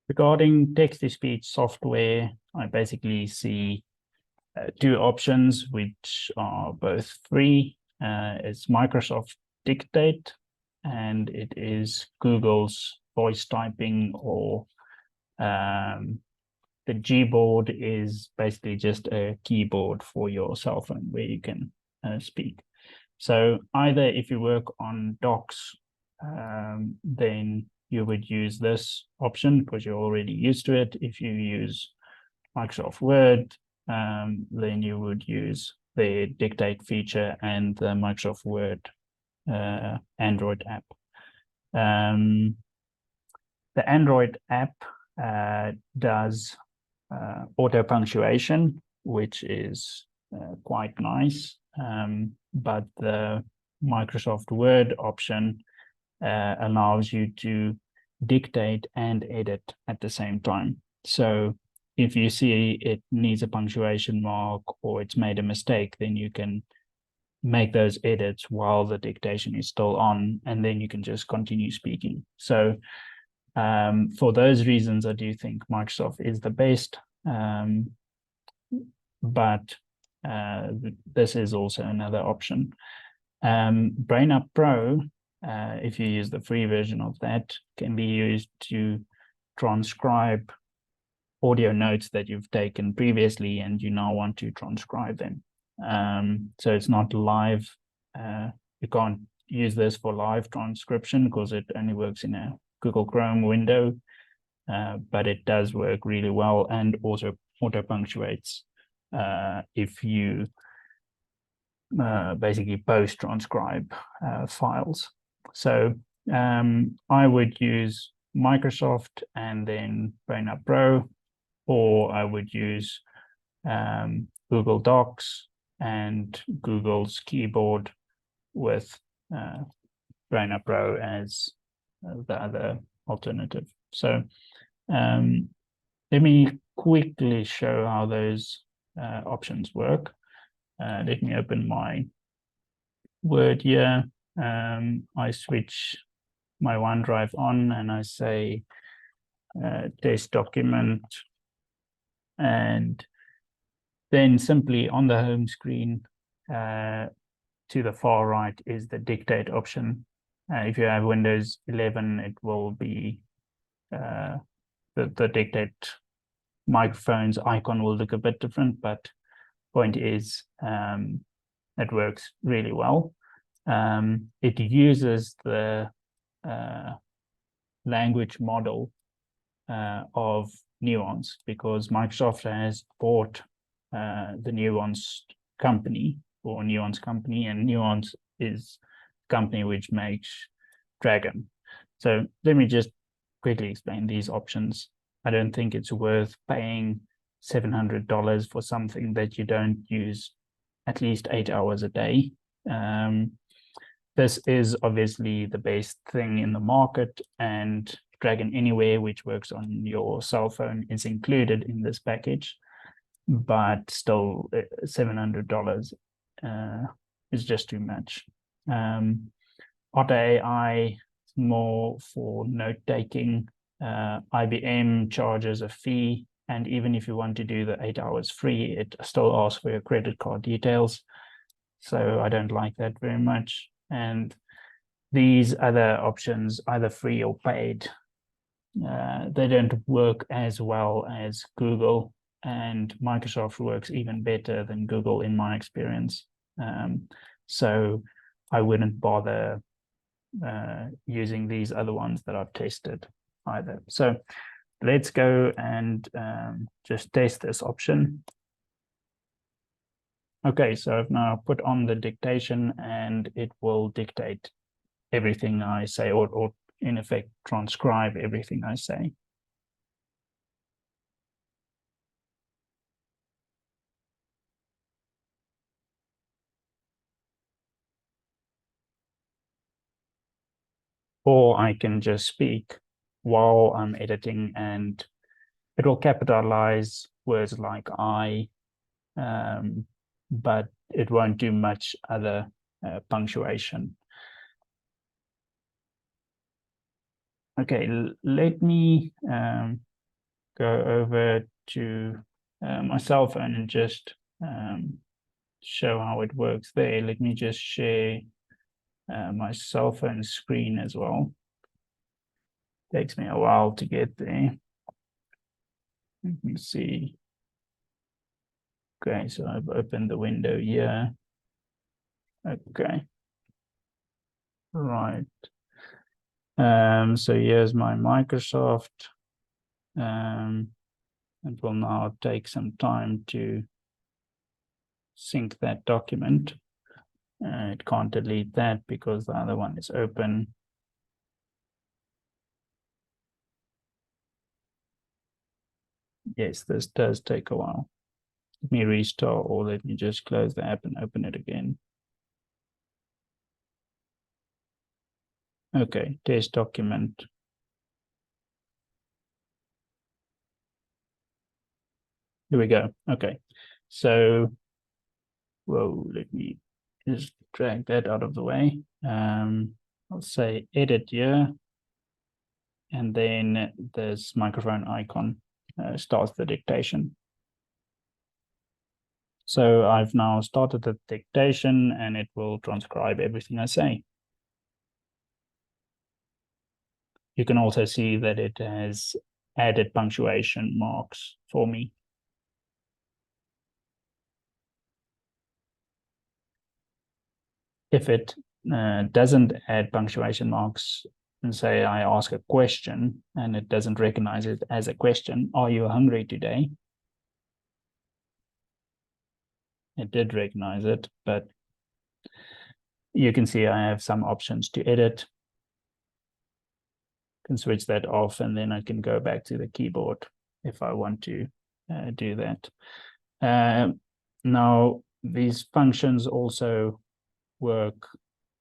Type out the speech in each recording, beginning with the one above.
Regarding text-to-speech software, I basically see two options, which are both free. It's Microsoft Dictate, and it is Google's voice typing, or the Gboard is basically just a keyboard for your cell phone where you can speak. So either if you work on docs, then you would use this option because you're already used to it. If you use Microsoft Word, then you would use the dictate feature and the Microsoft Word Android app. The Android app does auto punctuation, which is quite nice. But the Microsoft Word option allows you to dictate and edit at the same time. So if you see it needs a punctuation mark or it's made a mistake, then you can make those edits while the dictation is still on, and then you can just continue speaking. So for those reasons, I do think Microsoft is the best. But this is also another option. Braina Pro, if you use the free version of that, can be used to transcribe audio notes that you've taken previously and you now want to transcribe them. So it's not live. You can't use this for live transcription because it only works in a Google Chrome window, but it does work really well and also auto punctuates if you basically post-transcribe files. So I would use Microsoft and then Braina Pro, or I would use Google Docs and Google's Keyboard with Braina Pro as the other alternative. So let me quickly show how those options work. Let me open my Word here. I switch my OneDrive on and I say test document, and then simply on the home screen to the far right is the dictate option. If you have Windows 11, it will be the dictate microphone's icon will look a bit different, but point is it works really well. It uses the language model of Nuance because Microsoft has bought the Nuance company, or Nuance company, and Nuance is the company which makes Dragon. So let me just quickly explain these options. I don't think it's worth paying $700 for something that you don't use at least 8 hours a day. This is obviously the best thing in the market, and Dragon Anywhere, which works on your cell phone, is included in this package, but still $700 is just too much. Otter AI is more for note-taking. IBM charges a fee, and even if you want to do the 8 hours free, it still asks for your credit card details. So I don't like that very much. And these other options, either free or paid, they don't work as well as Google, and Microsoft works even better than Google in my experience. So I wouldn't bother using these other ones that I've tested either. So let's go and just test this option. Okay, so I've now put on the dictation and it will dictate everything I say, or in effect transcribe everything I say. Or I can just speak while I'm editing and it will capitalize words like I, but it won't do much other punctuation. Okay, let me go over to my cell phone and just show how it works there. Let me just share my cell phone screen as well. Takes me a while to get there. Let me see. Okay, so I've opened the window here. Okay. Right. So here's my Microsoft. It will now take some time to sync that document. It can't delete that because the other one is open. Yes, this does take a while. Let me restart, or let me just close the app and open it again. Okay, test document. Here we go. Okay, so, whoa, let me just drag that out of the way. I'll say edit here, and then this microphone icon starts the dictation. So I've now started the dictation, and it will transcribe everything I say. You can also see that it has added punctuation marks for me. If it doesn't add punctuation marks, and say I ask a question and it doesn't recognize it as a question, are you hungry today? It did recognize it, but you can see I have some options to edit. Can switch that off, and then I can go back to the keyboard if I want to do that. Now, these functions also work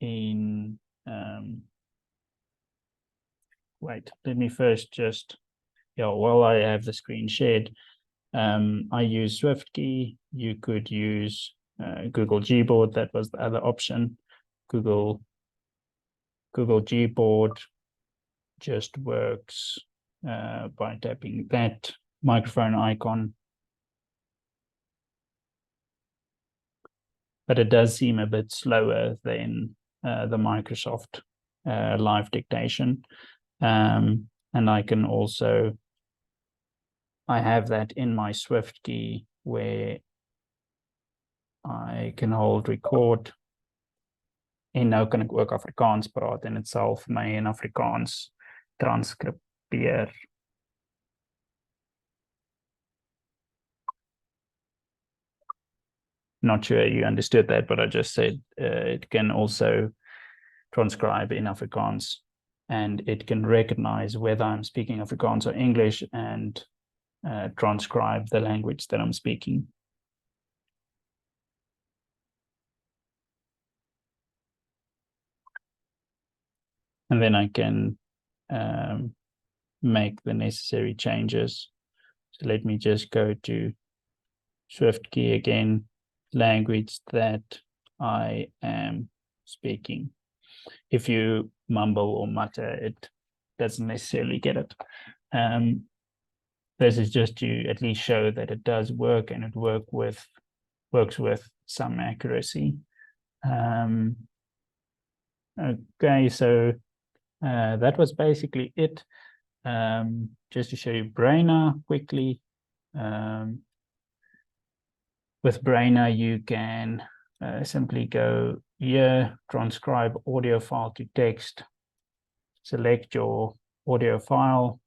in wait, let me first just, while I have the screen shared, I use SwiftKey. You could use Google Gboard. That was the other option. Google Gboard just works by tapping that microphone icon. But it does seem a bit slower than the Microsoft live dictation. And I can also, I have that in my SwiftKey where I can hold record. En nou kan ek ook Afrikaans praat en dit sal vir my in Afrikaans transkribeer. Not sure you understood that, but I just said it can also transcribe in Afrikaans, and it can recognize whether I'm speaking Afrikaans or English and transcribe the language that I'm speaking. And then I can make the necessary changes. So let me just go to SwiftKey again, language that I am speaking. If you mumble or mutter, it doesn't necessarily get it. This is just to at least show that it does work, and it works with some accuracy. Okay, so that was basically it. Just to show you Braina quickly. With Braina, you can simply go here, transcribe audio file to text, select your audio file.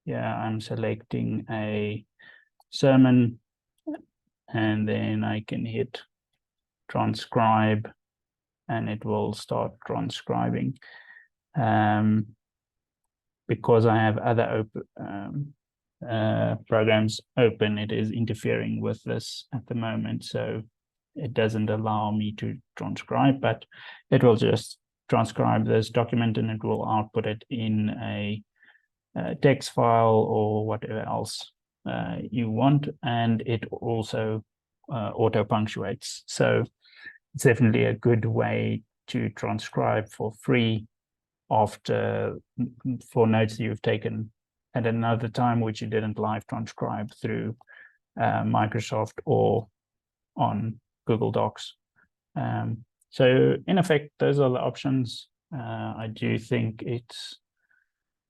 Yeah, I'm selecting a sermon, and then I can hit transcribe, and it will start transcribing. Because I have other programs open, it is interfering with this at the moment, so it doesn't allow me to transcribe, but it will just transcribe this document, and it will output it in a text file or whatever else you want, and it also auto punctuates. So it's definitely a good way to transcribe for free for notes you've taken at another time which you didn't live transcribe through Microsoft or on Google Docs. So in effect, those are the options. I do think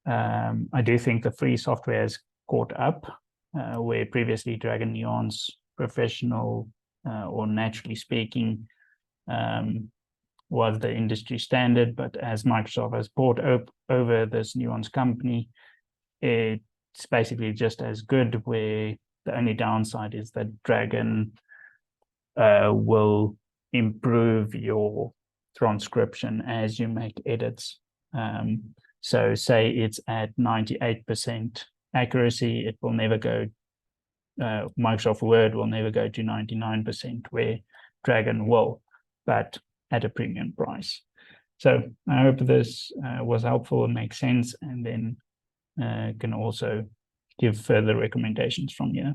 the free software has caught up, where previously Dragon, Nuance, Professional, or Naturally Speaking was the industry standard. But as Microsoft has bought over this Nuance company, it's basically just as good, where the only downside is that Dragon will improve your transcription as you make edits. So say it's at 98% accuracy, it will never go, Microsoft Word will never go to 99%, where Dragon will, but at a premium price. So I hope this was helpful and makes sense, and then can also give further recommendations from here.